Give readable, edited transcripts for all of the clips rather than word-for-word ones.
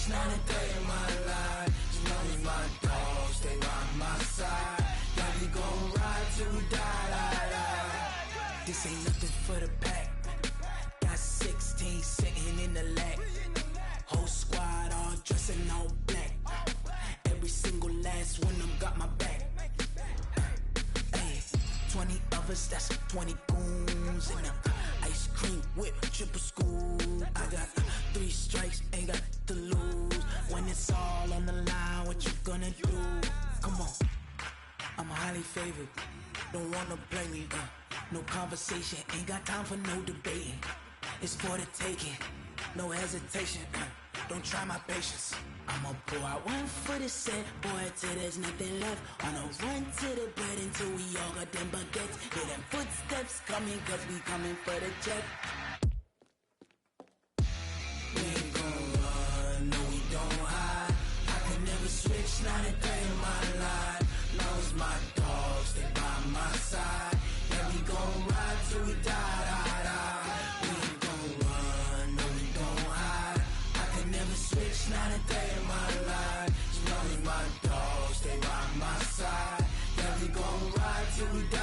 switch, not a day in my life. As long as my dogs stay by my side, yeah, we gon' ride till we die. This ain't nothing for the pack. Got 16 sitting in the lap. Whole squad all dressing all black. Every single last one of them got my back. Hey, 20 of us, that's 20 goons in them. Ice cream whip, triple school. I got 3 strikes, ain't got to lose. When it's all on the line, what you gonna do? Come on, I'm highly favored. Don't wanna play me, no conversation, ain't got time for no debating. It's for the taking, no hesitation. Don't try my patience. I'ma pour out one for the set, boy, till there's nothing left. On a run to the bread until we all got them baguettes. Hear them footsteps coming, cause we coming for the check. We ain't gon' run, no we don't hide. I can never switch, not a day in my life. Long as my dogs stay by my side, yeah, we gon' ride till we die. We ain't gon' run, no we don't hide. I can never switch, not a day in my life. As long as my dogs stay by my side, yeah, we gon' ride till we die.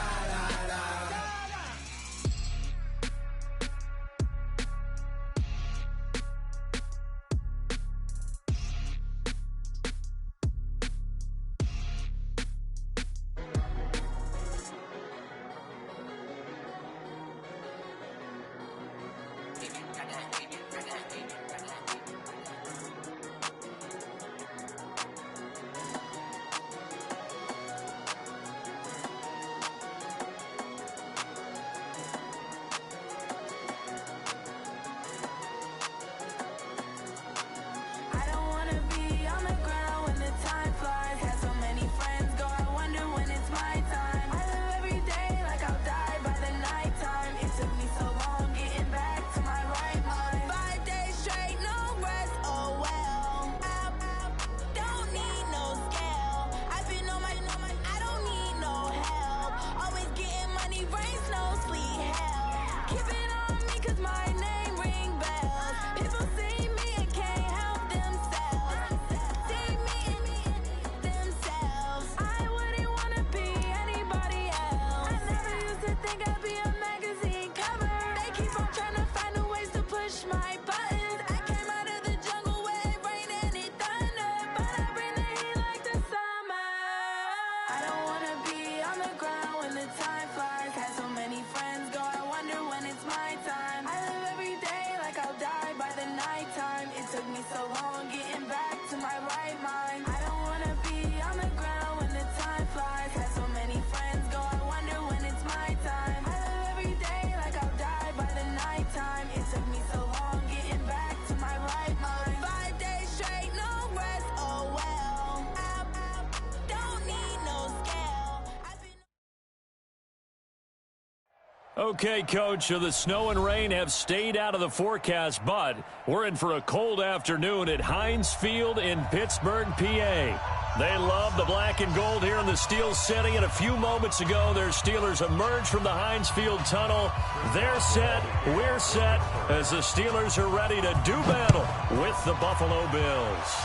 Okay, Coach, so the snow and rain have stayed out of the forecast, but we're in for a cold afternoon at Heinz Field in Pittsburgh, PA. They love the black and gold here in the Steel City, and a few moments ago, their Steelers emerged from the Heinz Field tunnel. They're set, we're set, as the Steelers are ready to do battle with the Buffalo Bills.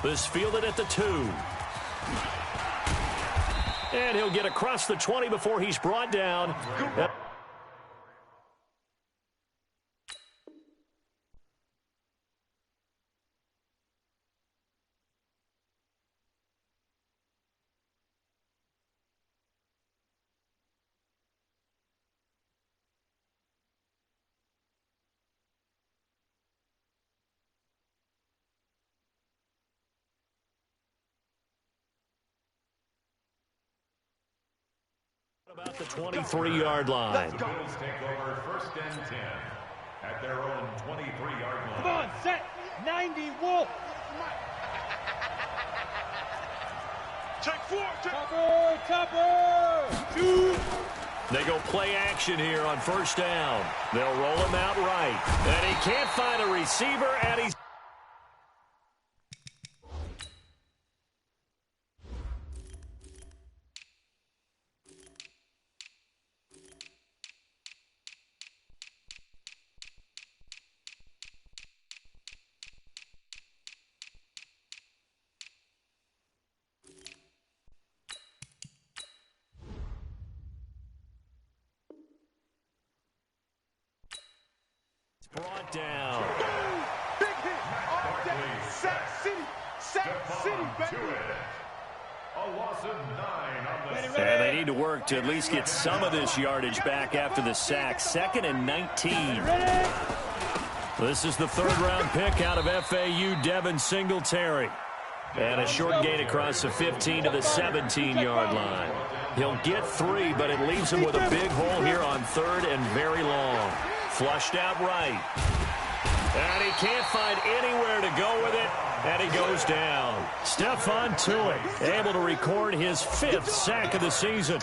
This fielded at the 2. And he'll get across the 20 before he's brought down. About the 23-yard line. Let's go. Bills take over 1st and 10 at their own 23-yard line. Come on, set 90, Wolf. Take 4. Topper. Shoot. They go play action here on 1st down. They'll roll him out right. And he can't find a receiver, and he's... down. Big hit on deck. Sack City. Sack City, baby. A loss of 9 on the And they need to work to at least get some of this yardage back after the sack. 2nd and 19. This is the 3rd-round pick out of FAU, Devin Singletary. And a short gain across the 15 to the 17-yard line. He'll get 3, but it leaves him with a big hole here on 3rd and very long. Flushed out right. And he can't find anywhere to go with it. And he goes down. Stephon Tuitt able to record his 5th sack of the season.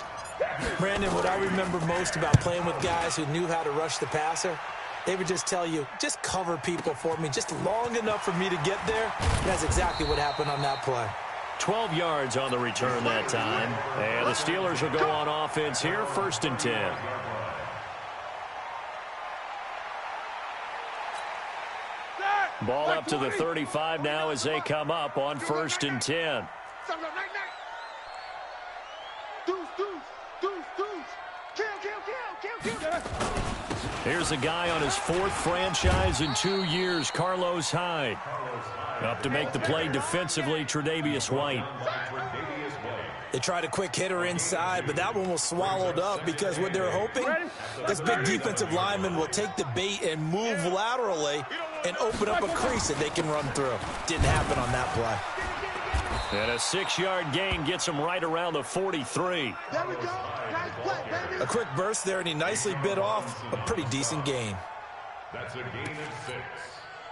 Brandon, what I remember most about playing with guys who knew how to rush the passer, they would just tell you, just cover people for me, just long enough for me to get there. And that's exactly what happened on that play. 12 yards on the return that time. And the Steelers will go on offense here, 1st and 10. Ball up to the 35 now as they come up on 1st and 10. Here's a guy on his 4th franchise in 2 years, Carlos Hyde. Up to make the play defensively, Tre'Davious White. They tried a quick hitter inside, but that one was swallowed up because what they're hoping, this big defensive lineman will take the bait and move laterally and open up a crease that they can run through. Didn't happen on that play. And a 6-yard gain gets him right around the 43. There we go. Nice play, baby. A quick burst there, and he nicely bit off a pretty decent gain. That's a gain of 6.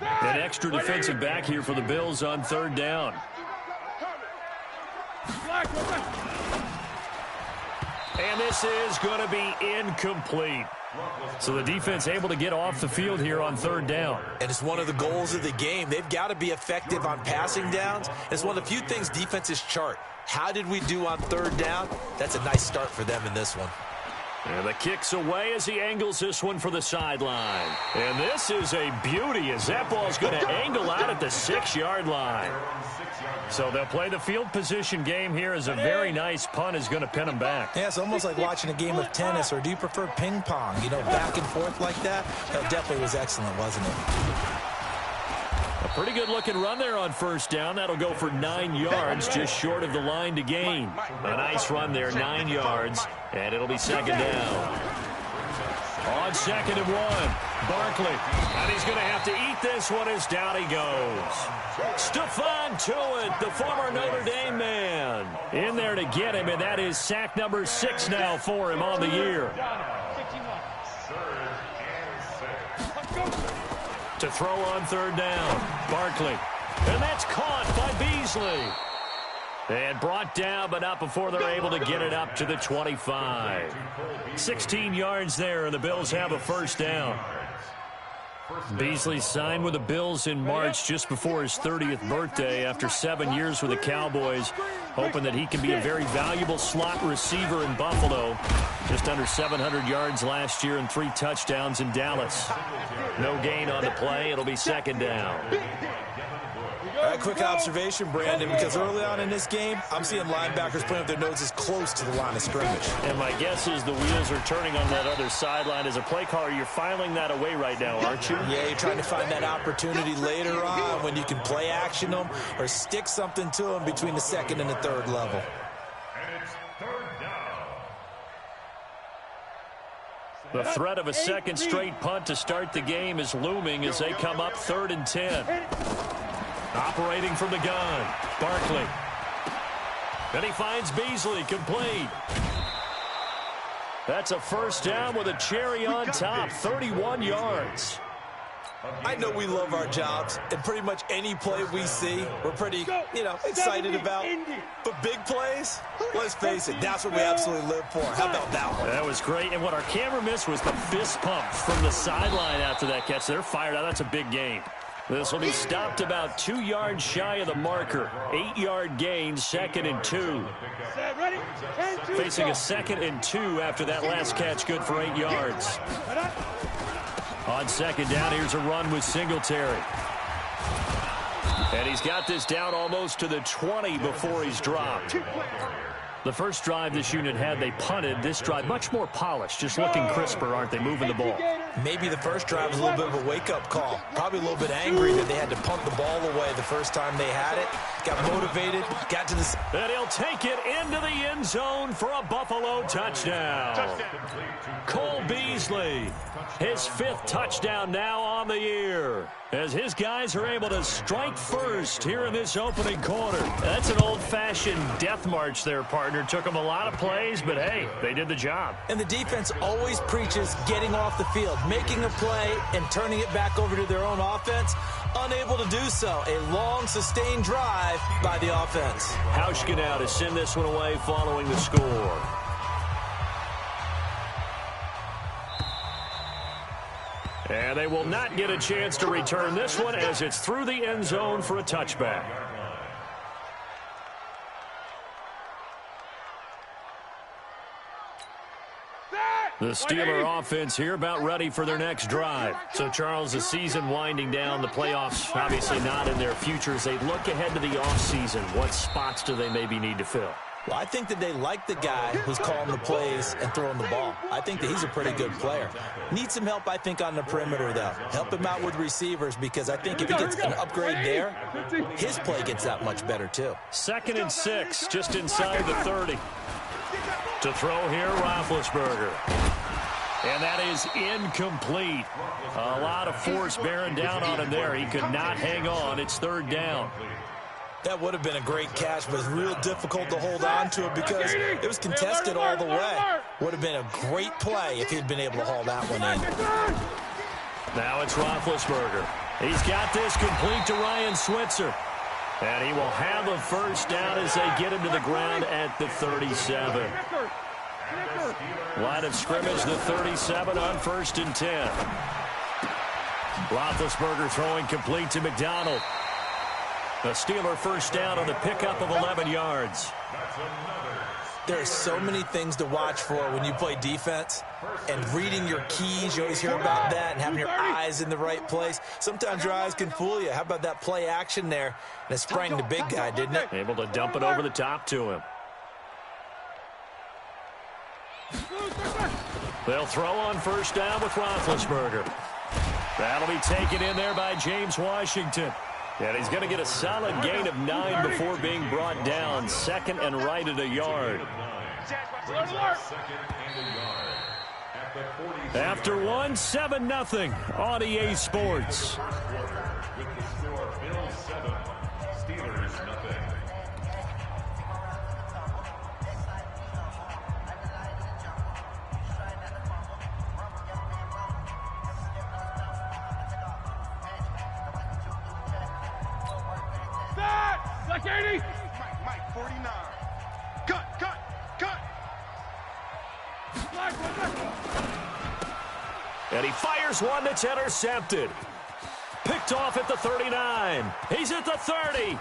An extra defensive back here for the Bills on 3rd down. And this is going to be incomplete. So the defense able to get off the field here on 3rd down. And it's one of the goals of the game. They've got to be effective on passing downs. It's one of the few things defenses chart. How did we do on 3rd down? That's a nice start for them in this one. And the kick's away as he angles this one for the sideline. And this is a beauty as that ball's going to angle out at the 6-yard line. So they'll play the field position game here as a very nice punt is going to pin them back. Yeah, it's almost like watching a game of tennis, or do you prefer ping pong? You know, back and forth like that? That definitely was excellent, wasn't it? A pretty good-looking run there on 1st down. That'll go for 9 yards, just short of the line to gain. A nice run there, 9 yards, and it'll be 2nd down. On 2nd and 1, Barkley. And he's going to have to eat this one as down he goes. Stephon Tuitt, the former Notre Dame man, in there to get him, and that is sack number 6 now for him on the year. To throw on 3rd down, Barkley. And that's caught by Beasley. And brought down, but not before they're able to get it up to the 25. 16 yards there, and the Bills have a 1st down. Beasley signed with the Bills in March just before his 30th birthday after 7 years with the Cowboys, hoping that he can be a very valuable slot receiver in Buffalo. Just under 700 yards last year and 3 touchdowns in Dallas. No gain on the play. It'll be 2nd down. All right, quick observation, Brandon, because early on in this game, I'm seeing linebackers playing with their noses close to the line of scrimmage. And my guess is the wheels are turning on that other sideline. As a play caller, you're filing that away right now, aren't you? Yeah, you're trying to find that opportunity later on when you can play action them or stick something to them between the 2nd and the 3rd level. And it's 3rd down. The threat of a 2nd straight punt to start the game is looming as they come up 3rd and 10. Operating from the gun, Barkley. Then he finds Beasley, complete. That's a 1st down with a cherry on top, 31 yards. I know we love our jobs, and pretty much any play we see, we're pretty, excited about. But big plays, let's face it, that's what we absolutely live for. How about that one? That was great, and what our camera missed was the fist pump from the sideline after that catch. They're fired out. That's a big game. This will be stopped about 2 yards shy of the marker. 8-yard gain, 2nd and 2. Facing a 2nd and 2 after that last catch, good for 8 yards. On 2nd down, here's a run with Singletary. And he's got this down almost to the 20 before he's dropped. The first drive this unit had, they punted. This drive, much more polished, just looking crisper, aren't they, moving the ball? Maybe the first drive was a little bit of a wake-up call. Probably a little bit angry that they had to punt the ball away the first time they had it. Got motivated, got to the... And he'll take it into the end zone for a Buffalo touchdown. Cole Beasley, his 5th touchdown now on the year, as his guys are able to strike first here in this opening quarter. That's an old-fashioned death march there, partner. Took them a lot of plays, but hey, they did the job. And the defense always preaches getting off the field, making a play and turning it back over to their own offense. Unable to do so. A long, sustained drive by the offense. Hauschka now to send this one away following the score. And they will not get a chance to return this one as it's through the end zone for a touchback. The Steeler offense here about ready for their next drive. So, Charles, the season winding down, the playoffs obviously not in their future. As they look ahead to the offseason, what spots do they maybe need to fill? Well, I think that they like the guy who's calling the plays and throwing the ball. I think that he's a pretty good player. Needs some help, I think, on the perimeter, though. Help him out with receivers, because I think if he gets an upgrade there, his play gets that much better, too. 2nd and 6, just inside the 30. To throw here, Roethlisberger. And that is incomplete. A lot of force bearing down on him there. He could not hang on. It's 3rd down. That would have been a great catch, but it's real difficult to hold on to it because it was contested all the way. Would have been a great play if he'd been able to haul that one in. Now it's Roethlisberger. He's got this complete to Ryan Switzer. And he will have a first down as they get him to the ground at the 37. Line of scrimmage, the 37 on 1st and 10. Roethlisberger throwing complete to McDonald. The Steeler first down on the pickup of 11 yards. There are so many things to watch for when you play defense. And reading your keys, you always hear about that, and having your eyes in the right place. Sometimes your eyes can fool you. How about that play action there? And it sprang the big guy, didn't it? Able to dump it over the top to him. They'll throw on first down with Roethlisberger. That'll be taken in there by James Washington. And he's going to get a solid gain of 9 before being brought down. 2nd and right at a yard. After 1, 7-0 on EA Sports. With the score, Bills 7, Steelers nothing. Like 80. Mike, 49. Cut. And he fires one that's intercepted. Picked off at the 39. He's at the 30.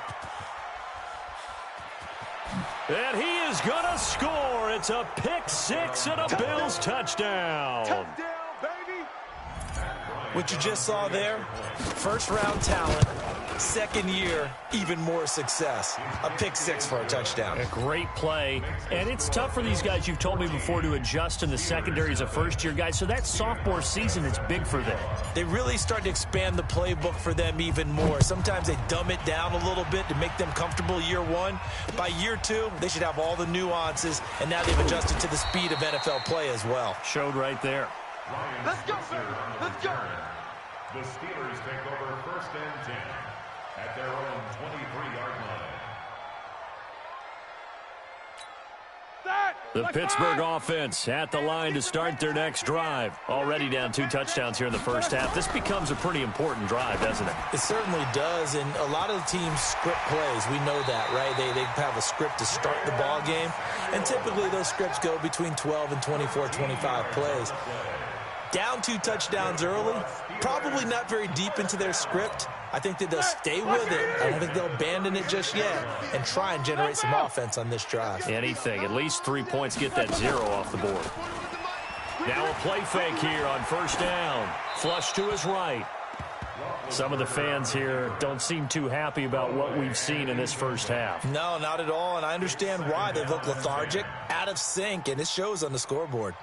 And he is going to score. It's a pick 6 and a Bills touchdown. Touchdown, baby. What you just saw there, first-round talent. 2nd year, even more success. A pick 6 for a touchdown. A great play. And it's tough for these guys, you've told me before, to adjust in the secondary as a first-year guy. So that sophomore season is big for them. They really start to expand the playbook for them even more. Sometimes they dumb it down a little bit to make them comfortable year 1. By year 2, they should have all the nuances, and now they've adjusted to the speed of NFL play as well. Showed right there. Let's go. The Steelers take over 1st and 10. At their own 23-yard line. The Pittsburgh offense at the line to start their next drive. Already down 2 touchdowns here in the first half. This becomes a pretty important drive, doesn't it? It certainly does, and a lot of the teams script plays. We know that, right? They have a script to start the ball game, and typically those scripts go between 12 and 24, 25 plays. Down 2 touchdowns early, probably not very deep into their script. I think that they'll stay with it. I don't think they'll abandon it just yet and try and generate some offense on this drive. Anything. At least 3 points. Get that 0 off the board. Now a play fake here on first down. Flush to his right. Some of the fans here don't seem too happy about what we've seen in this first half. No, not at all, and I understand why. They look lethargic, out of sync, and it shows on the scoreboard.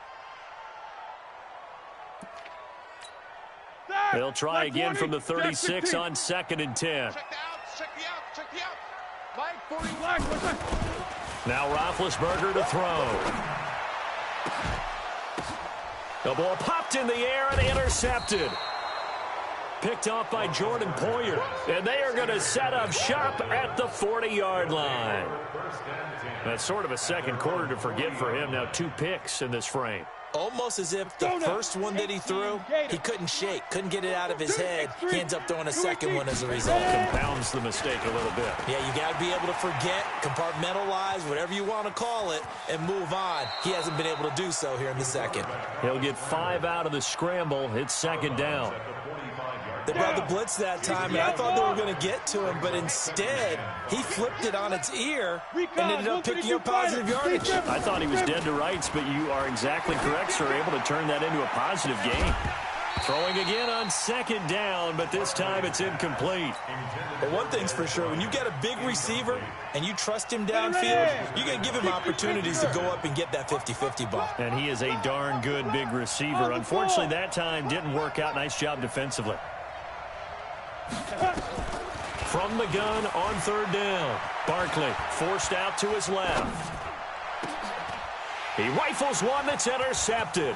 They'll try again from the 36 on 2nd and 10. Now Roethlisberger to throw. The ball popped in the air and intercepted. Picked off by Jordan Poyer. And they are going to set up shop at the 40-yard line. That's sort of a second quarter to forget for him. Now 2 picks in this frame. Almost as if the first one that he threw, he couldn't shake, couldn't get it out of his head. He ends up throwing a second one as a result. Compounds the mistake a little bit. Yeah, you got to be able to forget, compartmentalize, whatever you want to call it, and move on. He hasn't been able to do so here in the second. He'll get 5 out of the scramble. It's 2nd down. They brought the blitz that time, and I thought they were going to get to him, but instead, he flipped it on its ear and ended up picking up positive yardage. I thought he was dead to rights, but you are exactly correct, sir. Able to turn that into a positive gain. Throwing again on 2nd down, but this time it's incomplete. But one thing's for sure, when you got a big receiver and you trust him downfield, you're going to give him opportunities to go up and get that 50-50 ball. And he is a darn good big receiver. Unfortunately, that time didn't work out. Nice job defensively. From the gun on 3rd down. Barkley forced out to his left. He rifles one that's intercepted.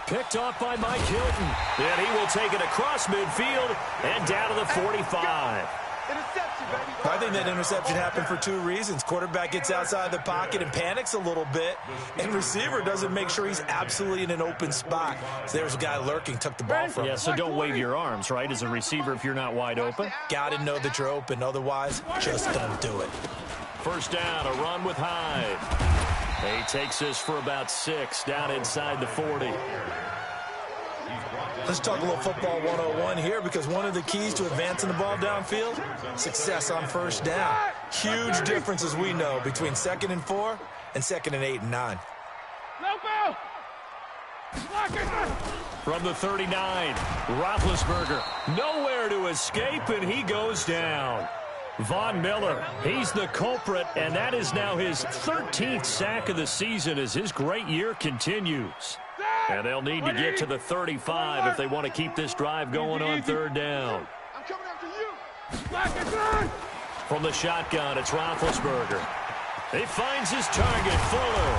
Picked off by Mike Hilton. And he will take it across midfield and down to the 45. I think that interception happened for 2 reasons. Quarterback gets outside the pocket and panics a little bit, and receiver doesn't make sure he's absolutely in an open spot. So there's a guy lurking, took the ball from him. Yeah, so don't wave your arms, right, as a receiver if you're not wide open. Got to know that you're open. Otherwise, just don't do it. 1st down, a run with Hyde. He takes this for about 6 down inside the 40. Let's talk a little football 101 here, because one of the keys to advancing the ball downfield, success on 1st down. Huge difference, as we know, between 2nd and 4 and 2nd and 8 and 9. From the 39, Roethlisberger nowhere to escape, and he goes down. Von Miller, he's the culprit, and that is now his 13th sack of the season as his great year continues. And they'll need to get to the 35 if they want to keep this drive going on 3rd down. I'm coming after you. From the shotgun, it's Roethlisberger. He finds his target, Fuller.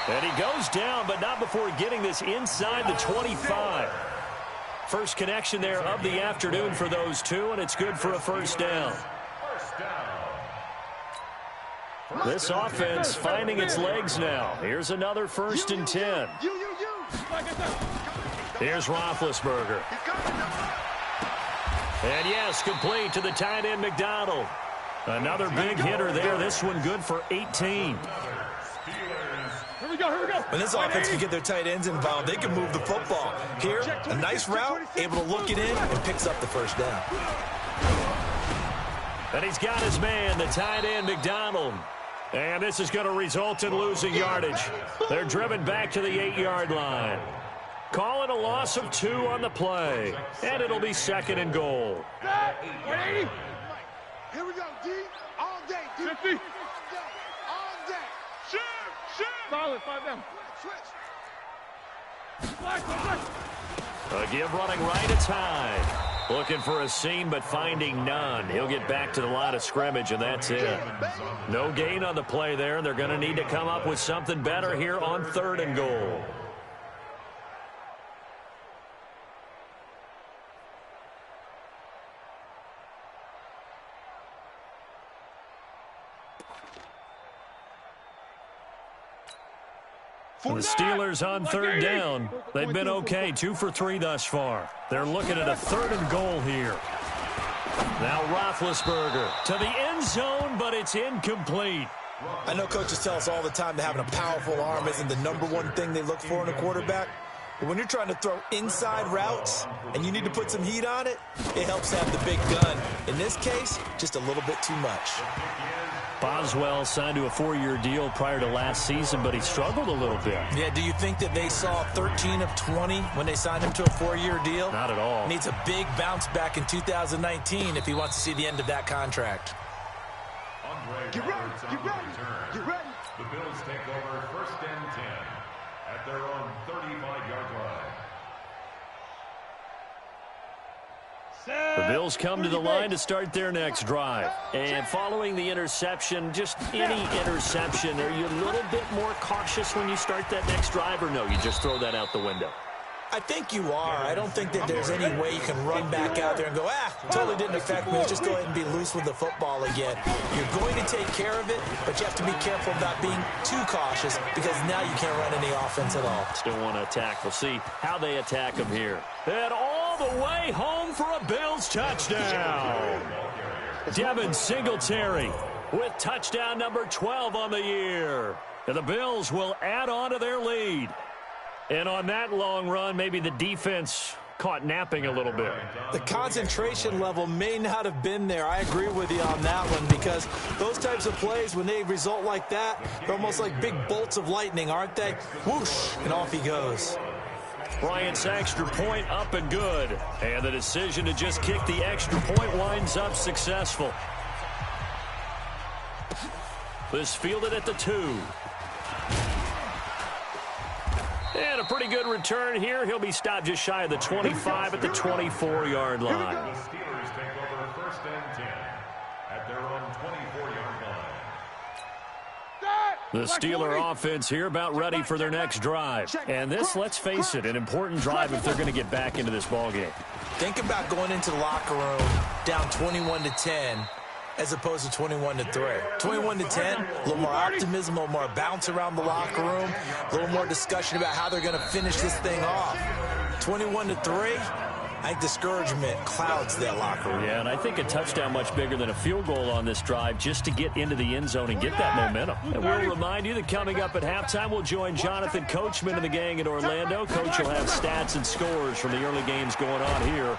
And he goes down, but not before getting this inside the 25. First connection there of the afternoon for those 2, and it's good for a 1st down. This offense finding its legs now. Here's another 1st and 10. Here's Roethlisberger. And yes, complete to the tight end McDonald. Another big hitter there. This one good for 18. Here we go. When this offense can get their tight ends involved, they can move the football. Here, a nice route, able to look it in, and picks up the 1st down. And he's got his man, the tight end McDonald. And this is going to result in losing yardage. They're driven back to the 8-yard line. Calling a loss of 2 on the play. And it'll be 2nd and goal. 180. Here we go, D. All day, D. 50. All day. Shoot. Solid, 5 down. A give running right, it's Hyde. Looking for a seam, but finding none. He'll get back to the line of scrimmage, and that's it. No gain on the play there. They're going to need to come up with something better here on 3rd and goal. The Steelers on 3rd down. They've been okay, 2 for 3 thus far. They're looking at a 3rd and goal here. Now Roethlisberger to the end zone, but it's incomplete. I know coaches tell us all the time that having a powerful arm isn't the #1 thing they look for in a quarterback. But when you're trying to throw inside routes and you need to put some heat on it, it helps have the big gun. In this case, just a little bit too much. Boswell signed to a 4-year deal prior to last season, but he struggled a little bit. Yeah, do you think that they saw 13 of 20 when they signed him to a 4-year deal? Not at all. Needs a big bounce back in 2019 if he wants to see the end of that contract. Get ready, get ready, get ready. The Bills take over 1st and 10 at their own 35-yard line. The Bills come to the line to start their next drive. And following the interception, just any interception, are you a little bit more cautious when you start that next drive, or no, you just throw that out the window? I think you are. I don't think that there's any way you can run back out there and go, totally didn't affect me. Let's just go ahead and be loose with the football again. You're going to take care of it, but you have to be careful about being too cautious because now you can't run any offense at all. Still want to attack. We'll see how they attack him here. And all the way home for a Bills touchdown. Devin Singletary with touchdown number 12 on the year. And the Bills will add on to their lead. And on that long run, maybe the defense caught napping a little bit. The concentration level may not have been there. I agree with you on that one because those types of plays, when they result like that, they're almost like big bolts of lightning, aren't they? Whoosh, and off he goes. Bryant's extra point up and good. And the decision to just kick the extra point winds up successful. This fielded at the 2. And a pretty good return here. He'll be stopped just shy of the 25 at the 24-yard line. The Steelers take over 1st and 10 at their own 24-yard line. The Steeler offense here about ready for their next drive. And this, let's face it, an important drive if they're going to get back into this ballgame. Think about going into the locker room down 21-10 as opposed to 21-3. 21-10, a little more optimism, a little more bounce around the locker room, a little more discussion about how they're going to finish this thing off. 21-3, I think discouragement clouds that locker room. Yeah, and I think a touchdown much bigger than a field goal on this drive just to get into the end zone and get that momentum. And we'll remind you that coming up at halftime, we'll join Jonathan Coachman and the gang in Orlando. Coach will have stats and scores from the early games going on here.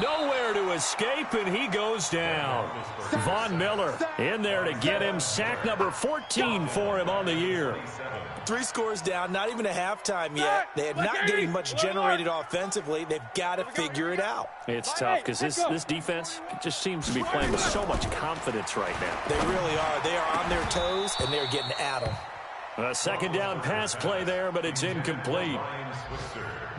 Nowhere to escape, and he goes down. Von Miller in there to get him. Sack number 14 for him on the year. 3 scores down, not even a halftime yet. They are not getting much generated offensively. They've got to figure it out. It's tough because this defense just seems to be playing with so much confidence right now. They really are. They are on their toes, and they're getting at them. A second down pass play there, but it's incomplete.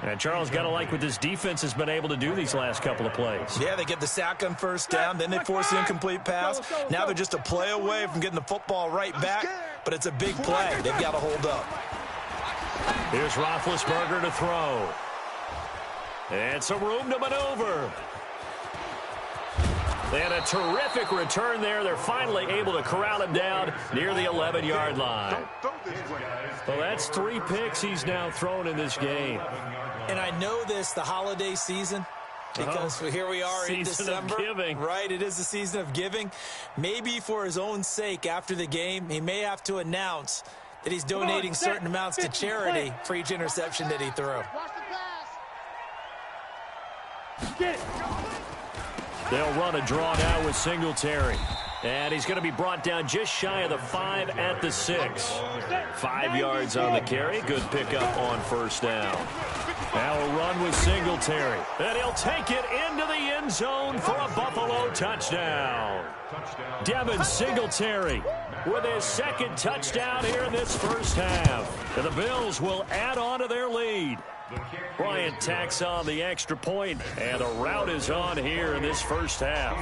And Charles, got to like what this defense has been able to do these last couple of plays. Yeah, they get the sack on 1st down, then they force the incomplete pass. Now they're just a play away from getting the football right back, but it's a big play. They've got to hold up. Here's Roethlisberger to throw. And some room to maneuver. And a terrific return there. They're finally able to corral him down near the 11-yard line. Well, that's 3 picks he's now thrown in this game. And I know this, the holiday season, because here we are in December. Season of giving. Right, it is the season of giving. Maybe for his own sake after the game, he may have to announce that he's donating certain amounts to charity for each interception that he threw. They'll run a draw now with Singletary. And he's going to be brought down just shy of the 5 at the 6. 5 yards on the carry. Good pickup on 1st down. Now a run with Singletary. And he'll take it into the end zone for a Buffalo touchdown. Devin Singletary with his 2nd touchdown here in this first half. And the Bills will add on to their lead. Bryant tacks on the extra point, and the route is on here in this first half.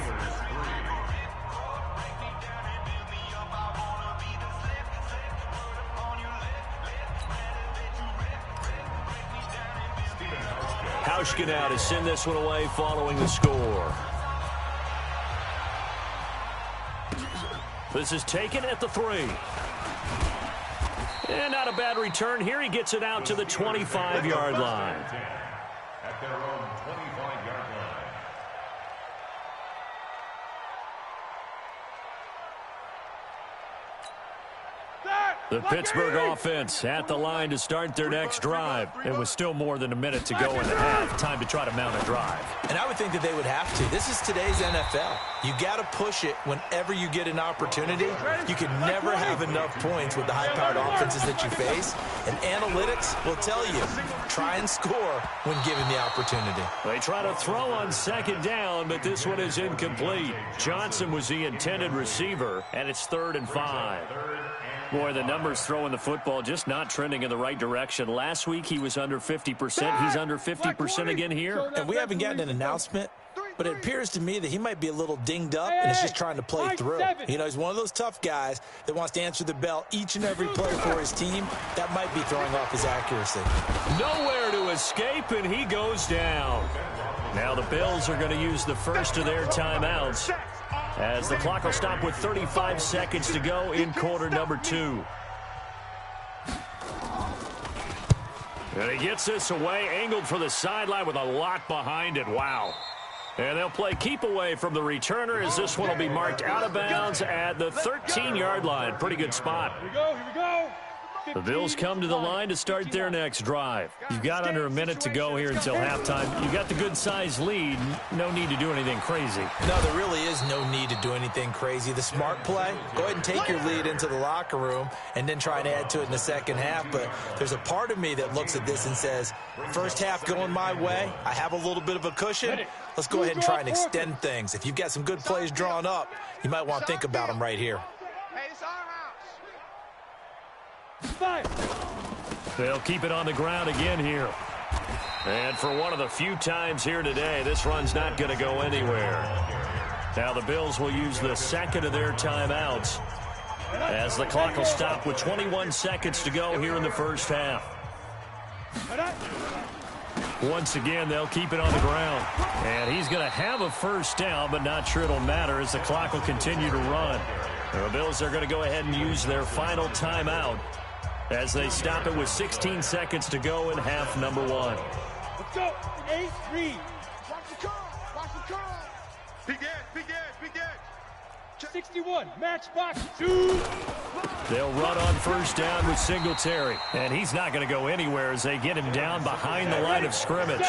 Hauschka now to send this one away following the score. This is taken at the 3. And not a bad return here. He gets it out to the 25-yard line. At their own 25-yard line. The Pittsburgh offense at the line to start their next drive. It was still more than a minute to go in the half. Time to try to mount a drive. And I would think that they would have to. This is today's NFL. You got to push it whenever you get an opportunity. You can never have enough points with the high-powered offenses that you face. And analytics will tell you, try and score when given the opportunity. They try to throw on second down, but this one is incomplete. Johnson was the intended receiver, and it's 3rd and 5. Boy, the numbers throwing the football just not trending in the right direction. Last week he was under 50%. He's under 50% again here. And we haven't gotten an announcement, but it appears to me that he might be a little dinged up and is just trying to play through. You know, he's one of those tough guys that wants to answer the bell each and every play for his team. That might be throwing off his accuracy. Nowhere to escape, and he goes down. Now the Bills are going to use the first of their timeouts, as the clock will stop with 35 seconds to go in quarter number 2. And he gets this away, angled for the sideline with a lot behind it. Wow. And they'll play keep away from the returner, as this one will be marked out of bounds at the 13-yard line. Pretty good spot. Here we go, here we go. The Bills come to the line to start their next drive. You've got under a minute to go here until halftime. You've got the good-sized lead. No need to do anything crazy. No, there really is no need to do anything crazy. The smart play, go ahead and take your lead into the locker room and then try and add to it in the second half. But there's a part of me that looks at this and says, first half going my way, I have a little bit of a cushion. Let's go ahead and try and extend things. If you've got some good plays drawn up, you might want to think about them right here. They'll keep it on the ground again here. And for one of the few times here today, this run's not going to go anywhere. Now the Bills will use the second of their timeouts, as the clock will stop with 21 seconds to go here in the first half. Once again, they'll keep it on the ground. And he's going to have a first down, but not sure it'll matter, as the clock will continue to run. The Bills are going to go ahead and use their final timeout, as they stop it with 16 seconds to go in half number 1. Let's go. 8-3. Watch the curl. Watch the curl. Big edge, big edge, big edge. 61. Matchbox 2. They'll run on first down with Singletary. And he's not going to go anywhere as they get him down behind the line of scrimmage.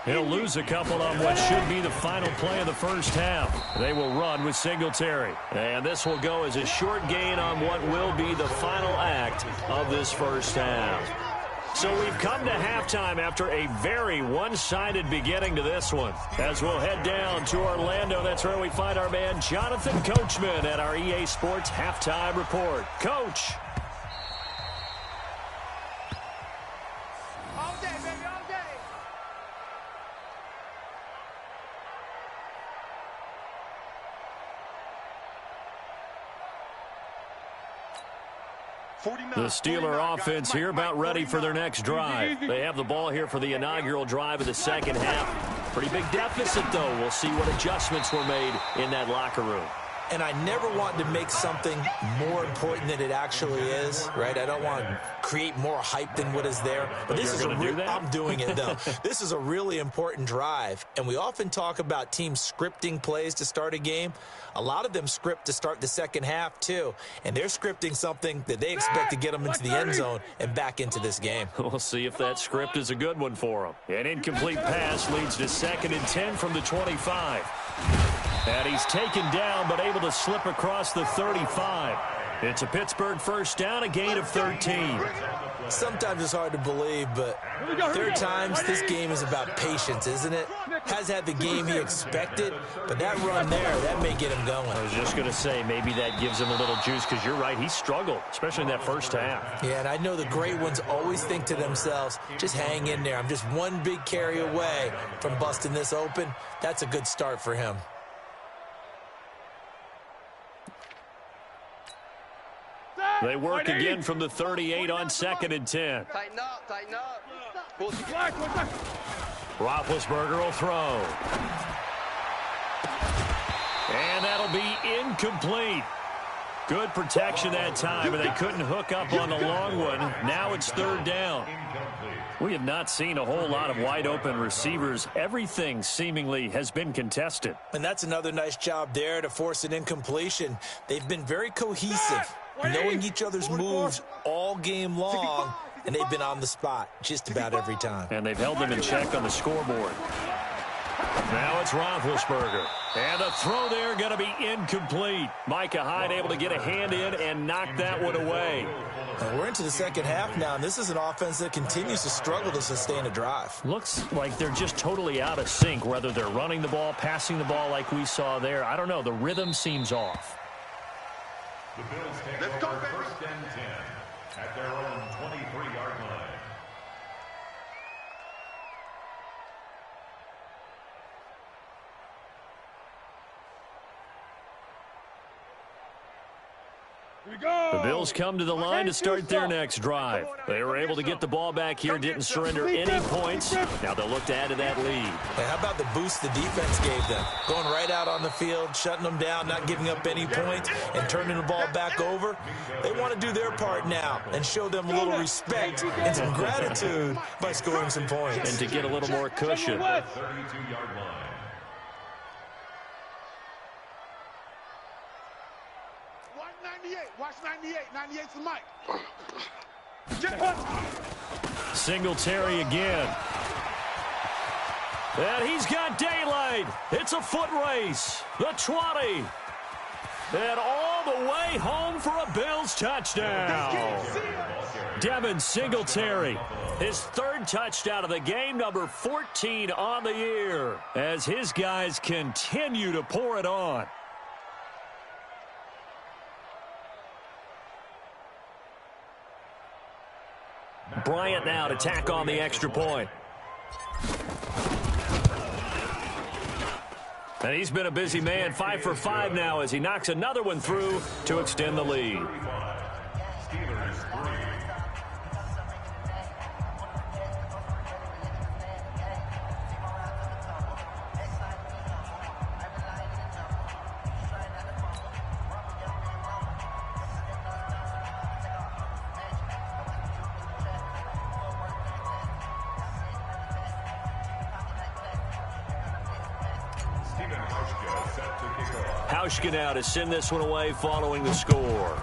He'll lose a couple on what should be the final play of the first half. They will run with Singletary. And this will go as a short gain on what will be the final act of this first half. So we've come to halftime after a very one-sided beginning to this one. As we'll head down to Orlando, that's where we find our man Jonathan Coachman at our EA Sports Halftime Report. Coach. All day, baby, all day. The Steeler offense here about ready for their next drive. They have the ball here for the inaugural drive of the second half. Pretty big deficit, though. We'll see what adjustments were made in that locker room. And I never want to make something more important than it actually is, right? I don't want to create more hype than what is there. But this is I'm doing it, though. This is a really important drive. And we often talk about teams scripting plays to start a game. A lot of them script to start the second half, too. And they're scripting something that they expect to get them into the end zone and back into this game. We'll see if that script is a good one for them. An incomplete pass leads to 2nd and 10 from the 25. And he's taken down, but able to slip across the 35. It's a Pittsburgh first down, a gain of 13. Sometimes it's hard to believe, but there are times this game is about patience, isn't it? Has had the game he expected, but that run there, that may get him going. I was just going to say, maybe that gives him a little juice, because you're right, he struggled, especially in that first half. Yeah, and I know the great ones always think to themselves, just hang in there. I'm just one big carry away from busting this open. That's a good start for him. They work again from the 38 on 2nd and 10. Tighten up, tighten up. Roethlisberger will throw. And that'll be incomplete. Good protection that time, but they couldn't hook up on the long one. Now it's 3rd down. We have not seen a whole lot of wide-open receivers. Everything seemingly has been contested. And that's another nice job there to force an incompletion. They've been very cohesive. knowing each other's moves all game long, and they've been on the spot just about every time. And they've held them in check on the scoreboard. Now it's Roethlisberger. And the throw there going to be incomplete. Micah Hyde able to get a hand in and knock that one away. And we're into the second half now, and this is an offense that continues to struggle to sustain a drive. Looks like they're just totally out of sync, whether they're running the ball, passing the ball like we saw there. I don't know. The rhythm seems off. The Bills take over first and 10 at their own 23-yard line. The Bills come to the line to start their next drive. They were able to get the ball back here, didn't surrender any points. Now they'll look to add to that lead. Hey, how about the boost the defense gave them? Going right out on the field, shutting them down, not giving up any points, and turning the ball back over. They want to do their part now and show them a little respect and some gratitude by scoring some points. And to get a little more cushion. 32-yard line. Watch 98. 98's the mic. Singletary again. And he's got daylight. It's a foot race. The 20. And all the way home for a Bills touchdown. Devin Singletary, his third touchdown of the game, number 14 on the year, as his guys continue to pour it on. Bryant now to tack on the extra point. And he's been a busy man, 5 for 5 now as he knocks another one through to extend the lead. Hauschka now to send this one away following the score.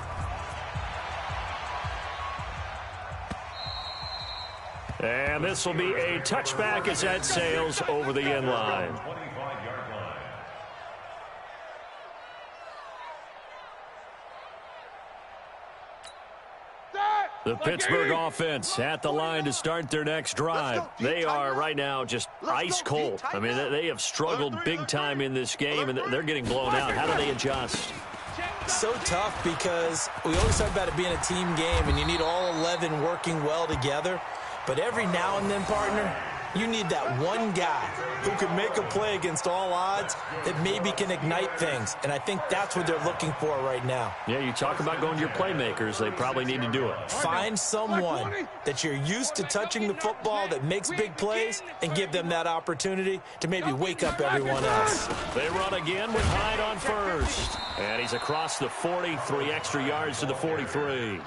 And this will be a touchback as that sails over the end line. The Pittsburgh offense at the line to start their next drive. They are right now just ice cold. I mean, they have struggled big time in this game, and they're getting blown out. How do they adjust? So tough because we always talk about it being a team game, and you need all 11 working well together. But every now and then, partner, you need that one guy who can make a play against all odds that maybe can ignite things. And I think that's what they're looking for right now. Yeah, you talk about going to your playmakers. They probably need to do it. Find someone that you're used to touching the football that makes big plays and give them that opportunity to maybe wake up everyone else. They run again with Hyde on first. And he's across the 40, 3 extra yards to the 43.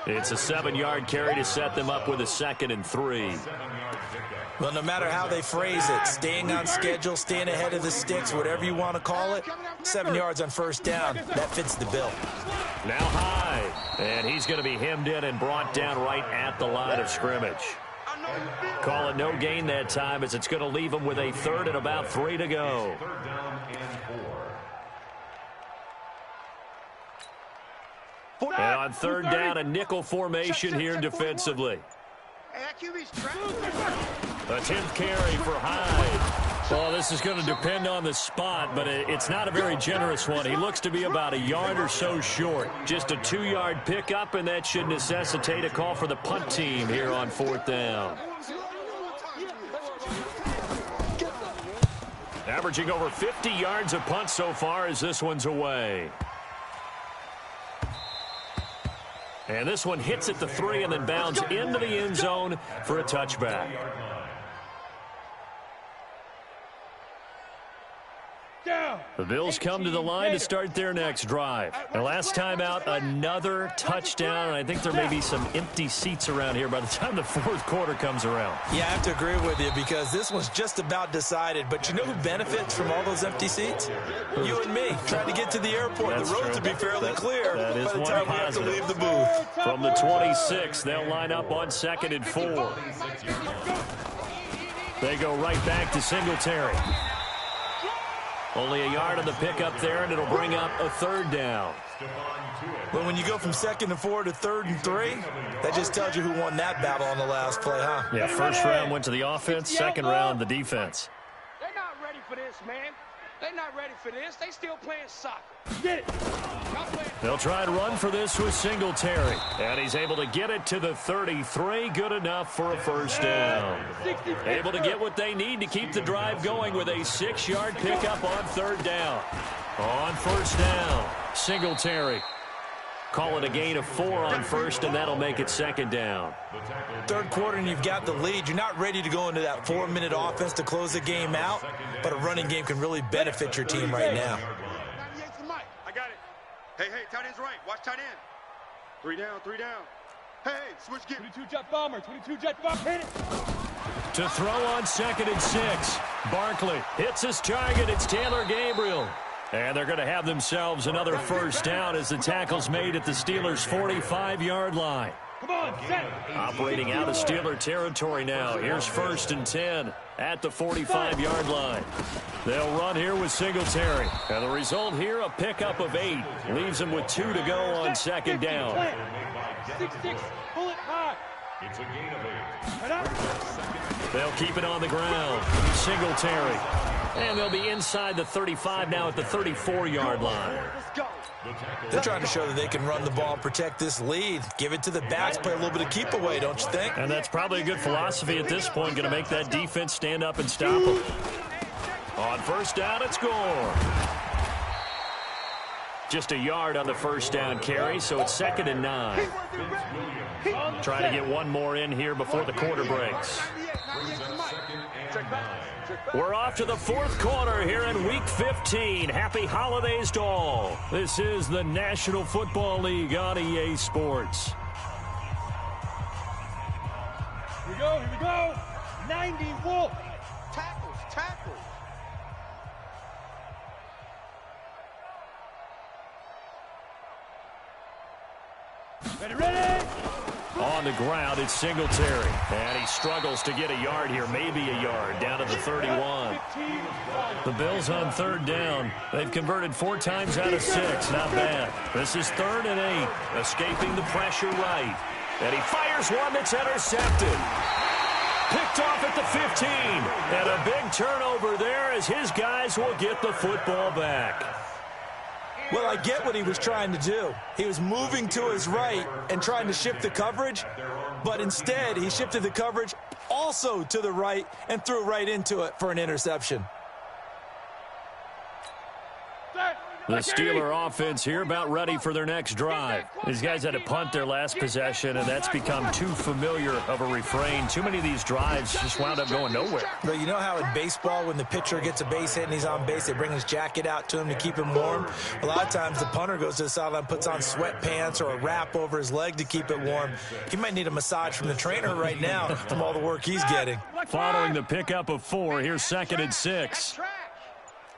It's a 7-yard carry to set them up with a 2nd and 3. Well, no matter how they phrase it, staying on schedule, staying ahead of the sticks, whatever you want to call it, 7 yards on first down, that fits the bill. Now Hyde, and he's going to be hemmed in and brought down right at the line of scrimmage. Call it no gain that time as it's going to leave him with a 3rd and about 3 to go. And on 3rd down, a nickel formation here defensively. A 10th carry for Hyde. Well, this is going to depend on the spot, but it's not a very generous one. He looks to be about a yard or so short. Just a 2-yard pickup, and that should necessitate a call for the punt team here on 4th down. Averaging over 50 yards a punt so far as this one's away. And this one hits at the 3 and then bounds into the end zone for a touchback. Down. The Bills come to the line to start their next drive. And last time out, another touchdown. And I think there may be some empty seats around here by the time the fourth quarter comes around. Yeah, I have to agree with you because this one's just about decided. But you know who benefits from all those empty seats? You and me, trying to get to the airport. That's the roads true. will be fairly clear that is by the one time we have to positive. leave the booth. From the 26, they'll line up on 2nd and 4. They go right back to Singletary. Only a yard on the pickup there, and it'll bring up a 3rd down. But when you go from 2nd and 4 to 3rd and 3, that just tells you who won that battle on the last play, huh? Yeah, first round went to the offense, second round the defense. They're not ready for this, man. They're not ready for this. They still playing soccer. Get it. They'll try and run for this with Singletary. And he's able to get it to the 33. Good enough for a first down. Able to get what they need to keep the drive going with a 6-yard pickup on 3rd down. On first down, Singletary. Call it a gain of 4 on first, and that'll make it 2nd down. Third quarter, and you've got the lead. You're not ready to go into that 4-minute offense to close the game out, but a running game can really benefit your team right now. I got it. Hey, tight end's right. Watch tight end. 3 down, 3 down. Hey, switch gear. 22 jet bomber, 22 jet bomber. Hit it. To throw on 2nd and 6. Barkley hits his target. It's Taylor Gabriel. And they're going to have themselves another first down as the tackle's made at the Steelers' 45-yard line. Come on, set. Operating out of Steeler territory now. Here's 1st and 10 at the 45-yard line. They'll run here with Singletary. And the result here, a pickup of 8. Leaves them with 2 to go on 2nd down. 6-6, pull it high. It's a gain of 8. They'll keep it on the ground. Singletary. And they'll be inside the 35 now at the 34-yard line. They're trying to show that they can run the ball, protect this lead, give it to the backs, play a little bit of keep away, don't you think? And that's probably a good philosophy at this point, going to make that defense stand up and stop them. On first down, it's Gore. Just a yard on the first down carry, so it's 2nd and 9. Trying to get one more in here before the quarter breaks. We're off to the fourth quarter here in Week 15. Happy holidays to all. This is the National Football League on EA Sports. Here we go. 90 Wolf. Tackles. Ready. On the ground, it's Singletary. And he struggles to get a yard here, maybe a yard, down to the 31. The Bills on 3rd down. They've converted 4 times out of 6. Not bad. This is 3rd and 8. Escaping the pressure right. And he fires one that's intercepted. Picked off at the 15. And a big turnover there as his guys will get the football back. Well, I get what he was trying to do. He was moving to his right and trying to shift the coverage, but instead he shifted the coverage also to the right and threw right into it for an interception. The Steeler offense here about ready for their next drive. These guys had to punt their last possession, and that's become too familiar of a refrain. Too many of these drives just wound up going nowhere. But you know how in baseball, when the pitcher gets a base hit and he's on base, they bring his jacket out to him to keep him warm? A lot of times the punter goes to the sideline, puts on sweatpants or a wrap over his leg to keep it warm. He might need a massage from the trainer right now from all the work he's getting. Following the pickup of 4, here's 2nd and 6.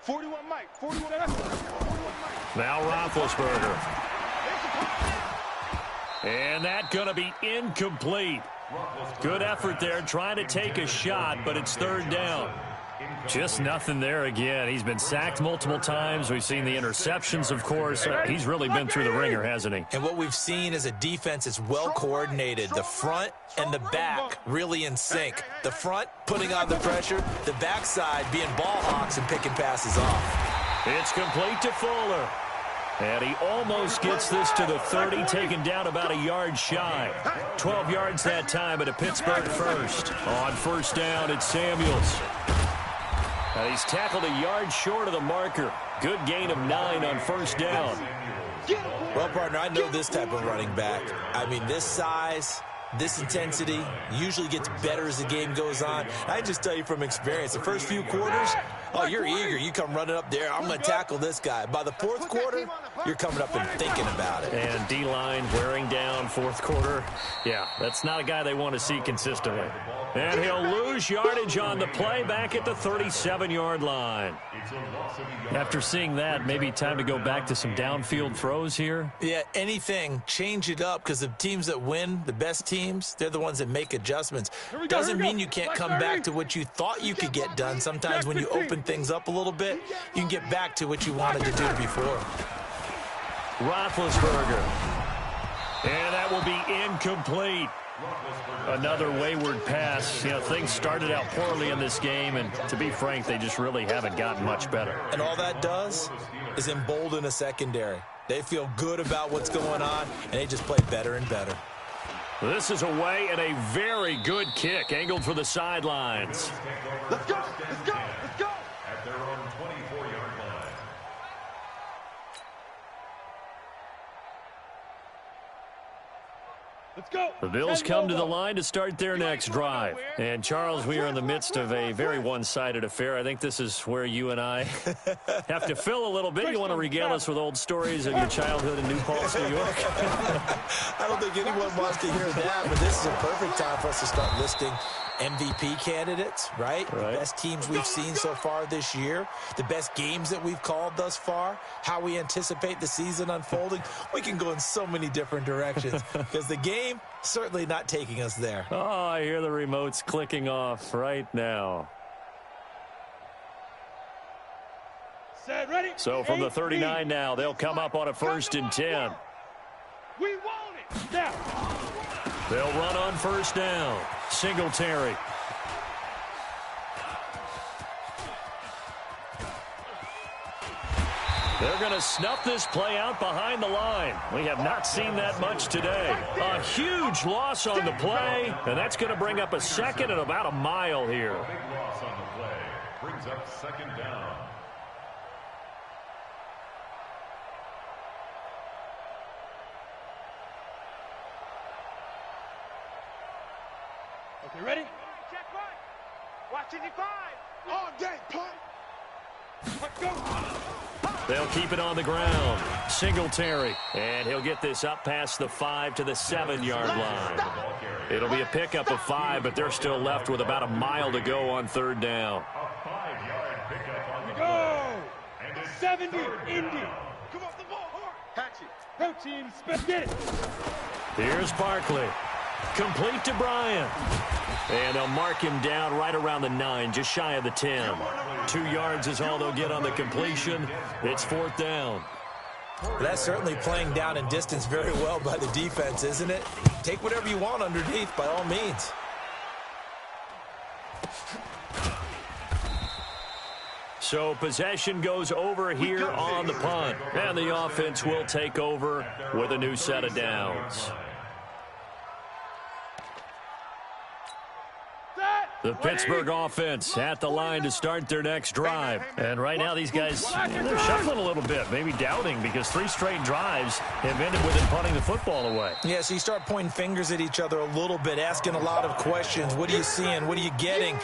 41 Mike. 41 Mike. Now Roethlisberger. And that going to be incomplete. Good effort there trying to take a shot, but it's 3rd down. Just nothing there again. He's been sacked multiple times. We've seen the interceptions, of course. He's really been through the ringer, hasn't he? And what we've seen is a defense that's well coordinated. The front and the back really in sync. The front putting on the pressure. The backside being ball hawks and picking passes off. It's complete to Fuller. And he almost gets this to the 30, taken down about a yard shy. 12 yards that time at a Pittsburgh first. On first down, it's Samuels. And he's tackled a yard short of the marker. Good gain of 9 on first down. Well, partner, I know this type of running back. I mean, this size, this intensity usually gets better as the game goes on. I just tell you from experience, the first few quarters, Oh, you're eager. You come running up there. I'm going to tackle this guy. By the fourth quarter, you're coming up and thinking about it. And D-line wearing down fourth quarter. Yeah, that's not a guy they want to see consistently. And he'll lose yardage on the play back at the 37-yard line. After seeing that, maybe time to go back to some downfield throws here. Yeah, anything. Change it up, because the teams that win, the best teams, they're the ones that make adjustments. Doesn't mean you can't come back to what you thought you could get done. Sometimes when you open things up a little bit, you can get back to what you wanted to do before. Roethlisberger. And that will be incomplete. Another wayward pass. You know, things started out poorly in this game, and to be frank, they just really haven't gotten much better. And all that does is embolden a secondary. They feel good about what's going on, and they just play better and better. This is away and a very good kick, angled for the sidelines. Let's go! Let's go! Let's go! At their own 24-yard line. Let's go. The Bills come to the line to start their next drive. And, Charles, we are in the midst of a very one-sided affair. I think this is where you and I have to fill a little bit. You want to regale us with old stories of your childhood in New Paltz, New York? I don't think anyone wants to hear that, but this is a perfect time for us to start listing MVP candidates, right? The best teams we've seen so far this year, the best games that we've called thus far, how we anticipate the season unfolding. We can go in so many different directions because the game certainly not taking us there. Oh, I hear the remotes clicking off right now. Set, ready. So from the 39 now, they'll come up on a 1st and 10. We want it. Now. They'll run on 1st down. Singletary. They're going to snuff this play out behind the line. We have not seen that much today. A huge loss on the play, and that's going to bring up a 2nd and about a mile here. A big loss on the play brings up 2nd down. Okay, ready? Check right. Watch it, 5. All day, punt. Let's go. They'll keep it on the ground. Singletary. And he'll get this up past the 5 to the 7-yard line. It'll be a pickup of 5, but they're still left with about a mile to go on 3rd down. A 5-yard pickup on the Go. play. And it's 70, 3rd Indy. down. Come off the ball hard. Catch it. Go team, get it. Here's Barkley. Complete to Bryant. And they'll mark him down right around the 9, just shy of the 10. 2 yards is all they'll get on the completion. It's 4th down. Well, that's certainly playing down in distance very well by the defense, isn't it? Take whatever you want underneath by all means. So possession goes over here on the punt. And the offense will take over with a new set of downs. The Pittsburgh offense at the line to start their next drive. And right now these guys, they're shuffling a little bit, maybe doubting, because 3 straight drives have ended with them punting the football away. Yeah, so you start pointing fingers at each other a little bit, asking a lot of questions. What are you seeing? What are you getting?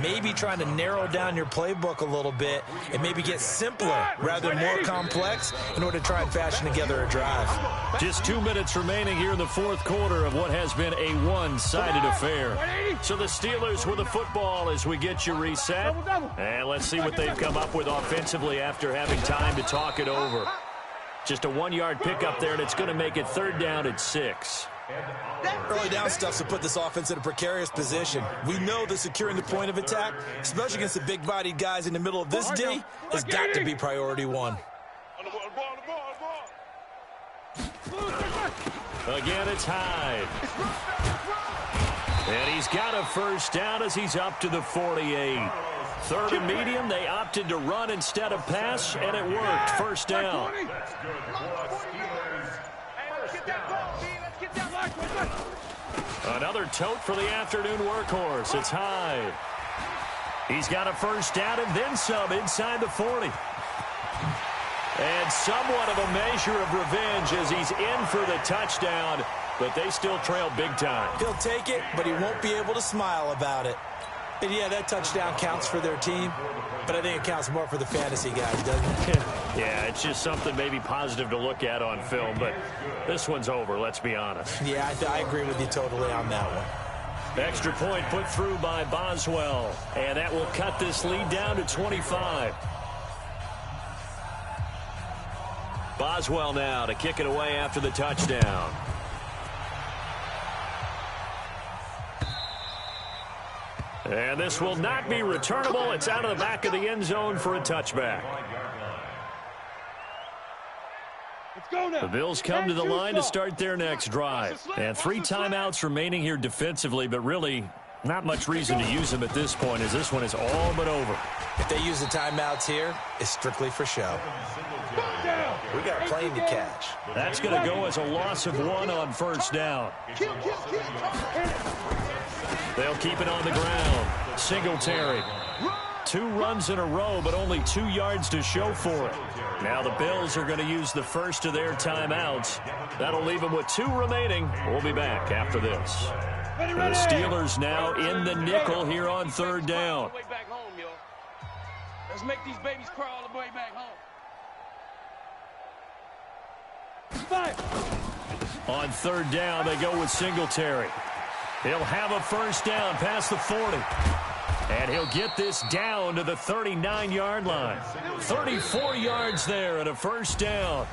Maybe trying to narrow down your playbook a little bit and maybe get simpler rather than more complex in order to try and fashion together a drive. Just 2 minutes remaining here in the 4th quarter of what has been a one-sided affair. So the Steelers with the football as we get you reset. And let's see what they've come up with offensively after having time to talk it over. Just a 1-yard pickup there, and it's going to make it 3rd down at 6. Early down stuff to put this offense in a precarious position. We know that securing the point of attack, especially against the big-bodied guys in the middle of this D, has got to be priority 1. Again, it's Hyde. And he's got a 1st down as he's up to the 48. 3rd and medium, they opted to run instead of pass, and it worked. 1st down. That's good for the Steelers. Let's get that ball, D. Let's get that. Another tote for the afternoon workhorse. It's Hyde. He's got a 1st down and then some inside the 40. And somewhat of a measure of revenge as he's in for the touchdown, but they still trail big time. He'll take it, but he won't be able to smile about it. And yeah, that touchdown counts for their team, but I think it counts more for the fantasy guys, doesn't it? Yeah, it's just something maybe positive to look at on film, but this one's over, let's be honest. Yeah, I agree with you totally on that one. Extra point put through by Boswell, and that will cut this lead down to 25. Boswell now to kick it away after the touchdown. And this will not be returnable. It's out of the back of the end zone for a touchback. Let's go now. The Bills come to the line to start their next drive. And 3 timeouts remaining here defensively, but really not much reason to use them at this point as this one is all but over. If they use the timeouts here, it's strictly for show. We got a plane to catch. That's going to go as a loss of 1 on first down. They'll keep it on the ground. Singletary. 2 runs in a row, but only 2 yards to show for it. Now the Bills are going to use the first of their timeouts. That'll leave them with 2 remaining. We'll be back after this. The Steelers now in the nickel here on third down. Let's make these babies crawl all the way back home. On third down, they go with Singletary. He'll have a first down past the 40. And he'll get this down to the 39-yard line. 34 yards there and a first down.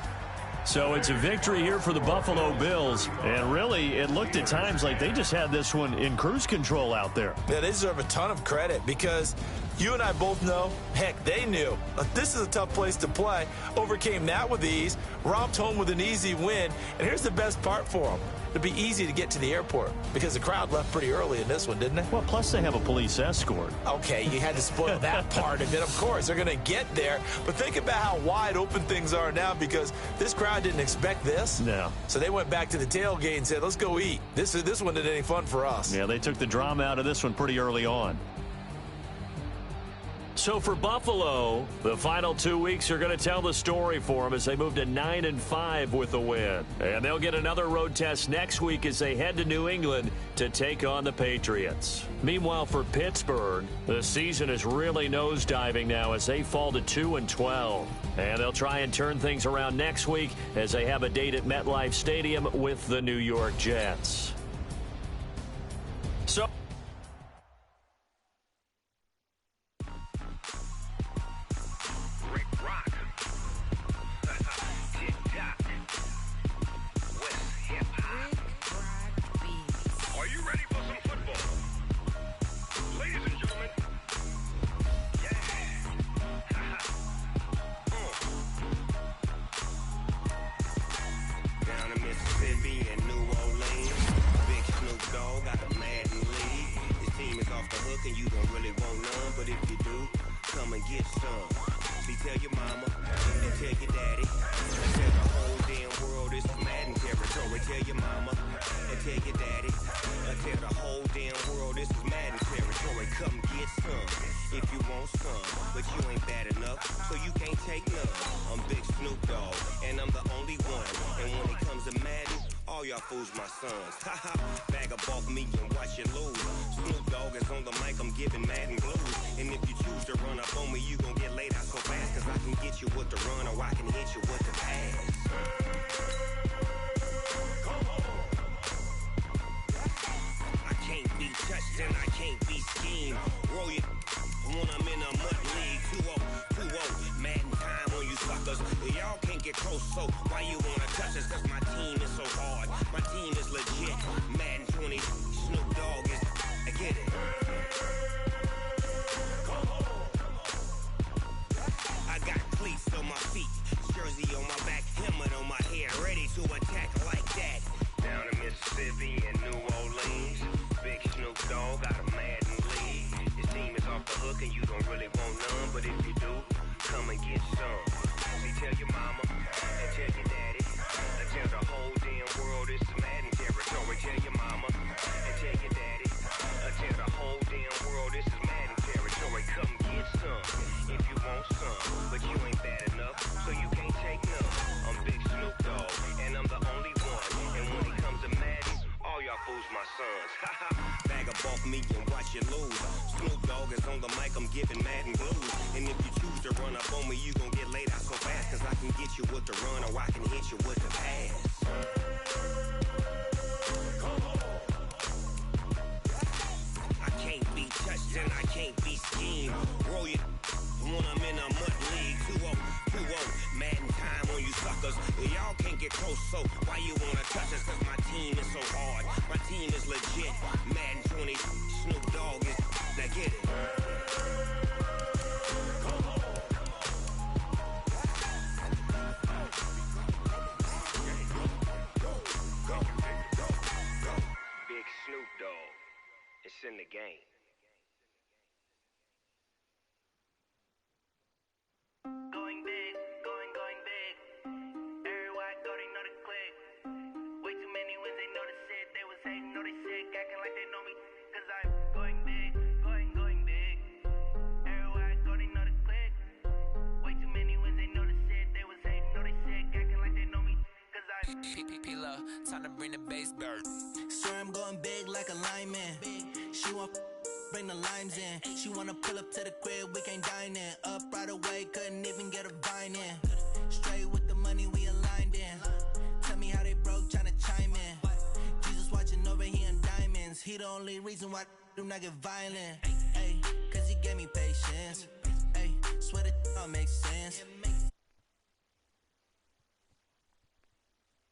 So it's a victory here for the Buffalo Bills. And really, it looked at times like they just had this one in cruise control out there. Yeah, they deserve a ton of credit because you and I both know, heck, they knew. This is a tough place to play. Overcame that with ease. Romped home with an easy win. And here's the best part for them. It'd be easy to get to the airport because the crowd left pretty early in this one, didn't it? Well, plus they have a police escort. Okay, you had to spoil that part of it. Of course, they're going to get there. But think about how wide open things are now because this crowd didn't expect this. No. So they went back to the tailgate and said, let's go eat. This one isn't any fun for us. Yeah, they took the drama out of this one pretty early on. So for Buffalo, the final 2 weeks are going to tell the story for them as they move to 9-5 with the win. And they'll get another road test next week as they head to New England to take on the Patriots. Meanwhile, for Pittsburgh, the season is really nosediving now as they fall to 2-12. And they'll try and turn things around next week as they have a date at MetLife Stadium with the New York Jets. So and you don't really want none, but if you do, come and get some. See, tell your mama and tell your daddy and tell the whole damn world this is Madden territory. Tell your mama and tell your daddy and tell the whole damn world this is Madden territory. Come get some if you want some, but you ain't bad enough, so you can't take none. I'm Big Snoop Dogg, and I'm the only one. And when it comes to Madden, all y'all fools my sons. Haha, bag up off me and watch you lose. Snoop Dogg is on the mic, I'm giving Madden blues. And if you choose to run up on me, you gon' get laid out so fast. Cause I can get you with the run or I can hit you with the pass. I can't be touched and I can't be schemed. Roll you when I'm in a mud league. 2-0, Madden time on you suckers. Y'all can't get close, so why you wanna touch us? Cause my team is so hard, my team is legit. Madden 20, Snoop Dogg is, I get it. I got cleats on my feet, jersey on my back, helmet on my head, ready to attack like that. Down in Mississippi and New Orleans, Big Snoop Dogg got a Madden league. His team is off the hook and you don't really want none, but if you do, come and get some. See, tell your mama and tell your daddy and tell the whole damn world it's Madden territory. Tell your mama and tell your daddy and tell the whole damn world this is Madden territory. Come get some if you want some, but you ain't bad enough, so you can't take none. I'm Big Snoop Dogg, and I'm the only one. And when it comes to Madden, all y'all fools my sons. Haha, bag of off me and watch you lose. Snoop Dogg is on the mic, I'm giving Madden blues. And if you choose to run up on me, you gon' get laid out so fast. Cause I can get you with the run or I can hit you with the pass. I can't be touched and I can't be schemed. Roll you when I'm in a mud league. 2-0, 2-0, Madden time on you suckers. Y'all can't get close, so why you wanna touch us? Cause my team is so hard, my team is legit. Madden 20, Snoop Dogg is, now get it. Big Snoop Dogg, it's in the game. Going big, going big. Everywhere I go, they know the click. Way too many wins, they know the shit. They was hating, know they sick, acting like they know me. Cause I'm going big, going big. Everywhere I go, they know the click. Way too many wins, they know the shit. They was hating, know they sick, acting like they know me. Cause I'm P-P-P-Lo, time to bring the bass bird. Swear I'm going big like a lineman. She want bring the limes in. She wanna pull up to the crib, we can't dine in. Up right away, couldn't even get a vine in. Straight with the money, we aligned in. Tell me how they broke, tryna chime in. Jesus watching over here in diamonds. He the only reason why I do not get violent. Ay, cause he gave me patience. Ay, swear that all makes sense.